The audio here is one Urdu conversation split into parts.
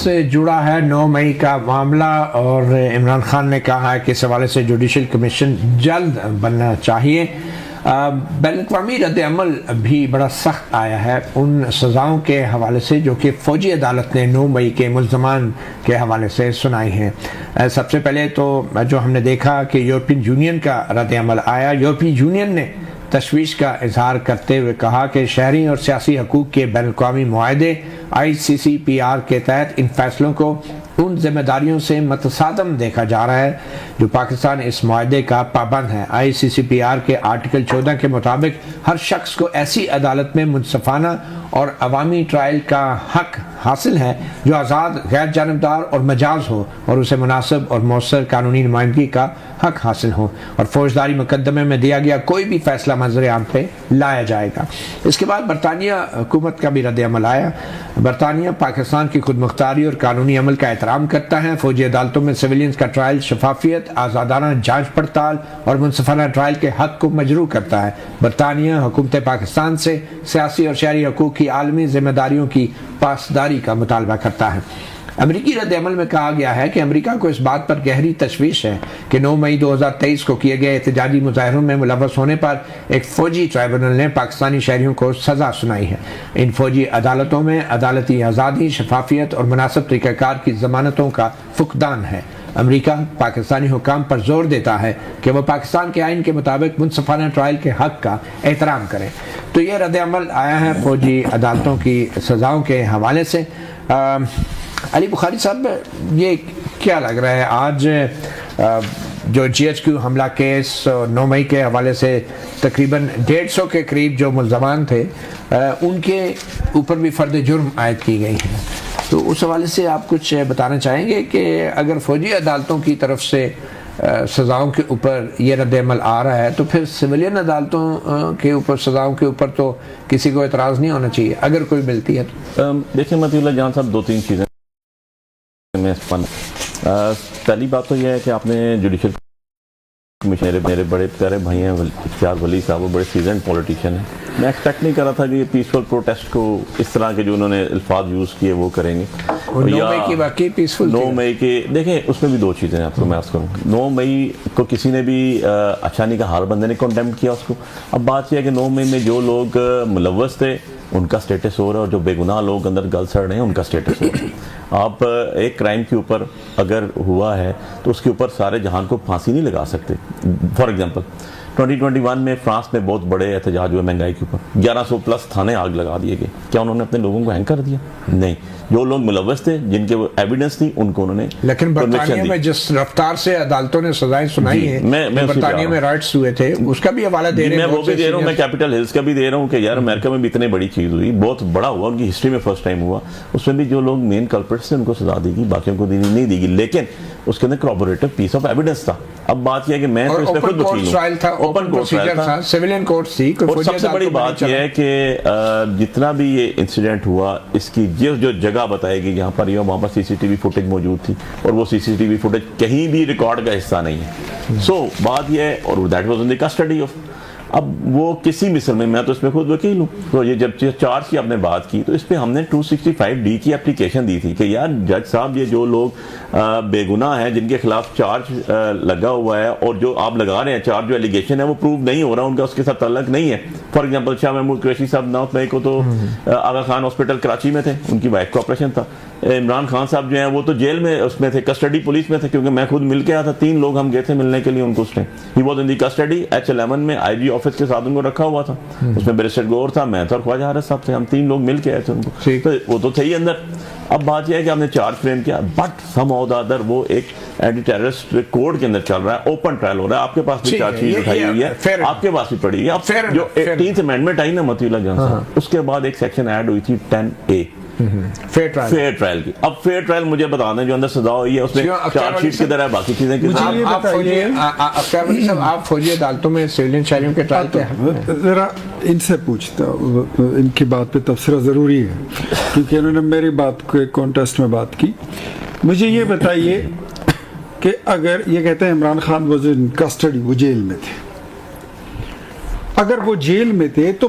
سے جڑا ہے 9 مئی کا معاملہ، اور عمران خان نے کہا ہے کہ اس حوالے سے جوڈیشل کمیشن جلد بننا چاہیے۔ بین الاقوامی رد عمل بھی بڑا سخت آیا ہے ان سزاؤں کے حوالے سے جو کہ فوجی عدالت نے 9 مئی کے ملزمان کے حوالے سے سنائی ہیں۔ سب سے پہلے تو جو ہم نے دیکھا کہ یورپین یونین کا رد عمل آیا۔ یورپین یونین نے تشویش کا اظہار کرتے ہوئے کہا کہ شہری اور سیاسی حقوق کے بین الاقوامی معاہدے ICCPR کے تحت ان فیصلوں کو ان ذمہ داریوں سے متصادم دیکھا جا رہا ہے جو پاکستان اس معاہدے کا پابند ہے۔ ICCPR کے آرٹیکل 14 کے مطابق ہر شخص کو ایسی عدالت میں منصفانہ اور عوامی ٹرائل کا حق حاصل ہے جو آزاد، غیر جانبدار اور مجاز ہو، اور اسے مناسب اور مؤثر قانونی نمائندگی کا حق حاصل ہو، اور فوجداری مقدمے میں دیا گیا کوئی بھی فیصلہ منظر عام پہ لایا جائے گا۔ اس کے بعد برطانیہ حکومت کا بھی رد عمل آیا۔ برطانیہ پاکستان کی خود مختاری اور قانونی عمل کا احترام کرتا ہے، فوجی عدالتوں میں سویلینز کا ٹرائل شفافیت، آزادانہ جانچ پڑتال اور منصفانہ ٹرائل کے حق کو مجروح کرتا ہے۔ برطانیہ حکومت پاکستان سے سیاسی اور شہری حقوق کی عالمی ذمہ داریوں کی پاسداری کا مطالبہ کرتا ہے۔ امریکی رد عمل میں کہا گیا ہے کہ امریکہ کو اس بات پر گہری تشویش ہے کہ 9 مئی 2023 کو کیے گئے احتجاجی مظاہروں میں ملوث ہونے پر ایک فوجی ٹرائبونل نے پاکستانی شہریوں کو سزا سنائی ہے۔ ان فوجی عدالتوں میں عدالتی آزادی، شفافیت اور مناسب طریقہ کار کی ضمانتوں کا فقدان ہے۔ امریکہ پاکستانی حکام پر زور دیتا ہے کہ وہ پاکستان کے آئین کے مطابق منصفانہ ٹرائل کے حق کا احترام کریں۔ تو یہ رد عمل آیا ہے فوجی عدالتوں کی سزاؤں کے حوالے سے۔ علی بخاری صاحب، یہ کیا لگ رہا ہے آج جو GHQ حملہ کیس 9 مئی کے حوالے سے تقریباً 150 کے قریب جو ملزمان تھے ان کے اوپر بھی فرد جرم عائد کی گئی ہیں، تو اس حوالے سے آپ کچھ بتانا چاہیں گے کہ اگر فوجی عدالتوں کی طرف سے سزاؤں کے اوپر یہ رد عمل آ رہا ہے تو پھر سویلین عدالتوں کے اوپر سزاؤں کے اوپر تو کسی کو اعتراض نہیں ہونا چاہیے اگر کوئی ملتی ہے تو؟ دیکھیں متی اللہ جان صاحب، 2-3 چیزیں میں پہلی بات تو یہ ہے کہ آپ نے جوڈیشل کمیشن، میرے بڑے پیارے بھائی ہیں اختیار ولی صاحب، وہ بڑے سیزنڈ پولیٹیشین ہیں، میں ایکسپیکٹ نہیں کر رہا تھا کہ یہ پیسفل پروٹیسٹ کو اس طرح کے جو انہوں نے الفاظ یوز کیے وہ کریں گے۔ 9 مئی کی واقعی پیسفل 9 مئی کے دیکھیں اس میں بھی 2 چیزیں آپ کو میں عرض کروں۔ 9 مئی کو کسی نے بھی اچھا نہیں کہا، ہر بندے نے کنڈیم کیا اس کو۔ اب بات یہ ہے کہ 9 مئی میں جو لوگ ملوث تھے ان کا سٹیٹس ہو رہا ہے، اور جو بے گناہ لوگ اندر گل سڑ رہے ہیں ان کا سٹیٹس ہو رہا ہے۔ آپ ایک کرائم کے اوپر اگر ہوا ہے تو اس کے اوپر سارے جہان کو پھانسی نہیں لگا سکتے۔ فار ایگزامپل 2021 میں فرانس میں بہت بڑے احتجاج ہوئے مہنگائی کے اوپر، 1100+ تھانے آگ لگا دیے گئے۔ کیا انہوں نے اپنے لوگوں کو ہینگ کر دیا؟ نہیں، جو لوگ ملوث تھے جن کے ایویڈنس تھی ان کو انہوں نے۔ لیکن برطانیہ میں جس رفتار سے عدالتوں نے سزائیں سنائی ہیں، برطانیہ میں رائٹس ہوئے تھے، اس کا بھی حوالہ دے رہے ہیں۔ میں وہ بھی دے رہا ہوں، میں کیپٹل ہلز کا بھی دے رہا ہوں کہ یار امریکہ میں بھی اتنی بڑی چیز ہوئی، بہت بڑا ہوا، ان کی ہسٹری میں فرسٹ ٹائم ہوا، اس میں بھی جو لوگ مین کلپریٹس تھے ان کو سزا دی گئی، باقیوں کو نہیں دی گئی، لیکن اس کے اندر کورابوریٹو پیس آف ایویڈنس تھا۔ اب بات یہ ہے کہ میں تو اس پہ خود وکیل ہوں، اوپن پروسیجر تھا، سیویلین کورٹ تھی، اور سب سے بڑی بات یہ ہے کہ جتنا بھی یہ انسیڈنٹ ہوا اس کی جو جگہ بتائے گی جہاں پر یہ وہاں پر CCTV فوٹیج موجود تھی، اور وہ CCTV فوٹیج کہیں بھی ریکارڈ کا حصہ نہیں ہے۔ سو بات یہ ہے، اور that was in the custody of, اب وہ کسی مثل میں تو اس میں خود وکیل ہوں، تو یہ جب چارج کی آپ نے بات کی تو اس پہ ہم نے 265D کی اپلیکیشن دی تھی کہ یار جج صاحب یہ جو لوگ بے گناہ ہیں جن کے خلاف چارج لگا ہوا ہے اور جو آپ لگا رہے ہیں چارج، جو ایلیگیشن ہے وہ پروو نہیں ہو رہا، ان کا اس کے ساتھ تعلق نہیں ہے۔ فار ایگزامپل شاہ محمود قریشی صاحب 9 مئی کو تو آغا خان ہاسپٹل کراچی میں تھے، ان کی وائف کا آپریشن تھا۔ عمران خان صاحب جو ہیں وہ تو جیل میں اس میں تھے، کسٹڈی پولیس میں تھے، کیونکہ میں خود مل کے آیا تھا، 3 لوگ ہم گئے تھے ملنے کے لیے ان کو اس time. He was in the custody, H11 میں IG آفس کے ساتھ ان کو رکھا ہوا تھا، اس میں بیرسٹر گور تھا، میں تھا اور خواجہ حارث صاحب تھے، ہم 3 لوگ مل کے آئے تھے ان کو، تو وہ تو تھے ہی اندر۔ اب بات یہ ہے کہ ہم نے چارج فریم کیا، but some of the other وہ ایک اینٹی ٹیررسٹ کوڈ کے اندر چل رہا ہے، اوپن ٹرائل ہو رہا ہے، آپ کے پاس بھی چارج شیٹ اٹھائی ہوئی ہے، آپ کے پاس بھی پڑی ہے۔ اب جو 18th امینڈمنٹ آئی نا متی اللہ جان صاحب، اس کے بعد ایک سیکشن ایڈ ہوئی تھی 10A فیئر ٹرائل کی۔ اب فیئر ٹرائل مجھے بتا دیں جو اندر سزا ہوئی ہے اس میں چارج شیٹ کی طرح ہے، باقی چیزیں آپ فوجی عدالتوں میں سویلین شہریوں کے ٹرائل کیا ہے؟ ذرا ان سے پوچھتا ہوں، ان کی بات پہ تبصرہ ضروری ہے کیونکہ انہوں نے میری بات کو ایک کانٹیسٹ میں بات کی۔ مجھے یہ بتائیے کہ اگر یہ کہتے ہیں Imran Khan was in custody, وہ جیل میں تھے، اگر وہ جیل میں تھے تو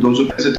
265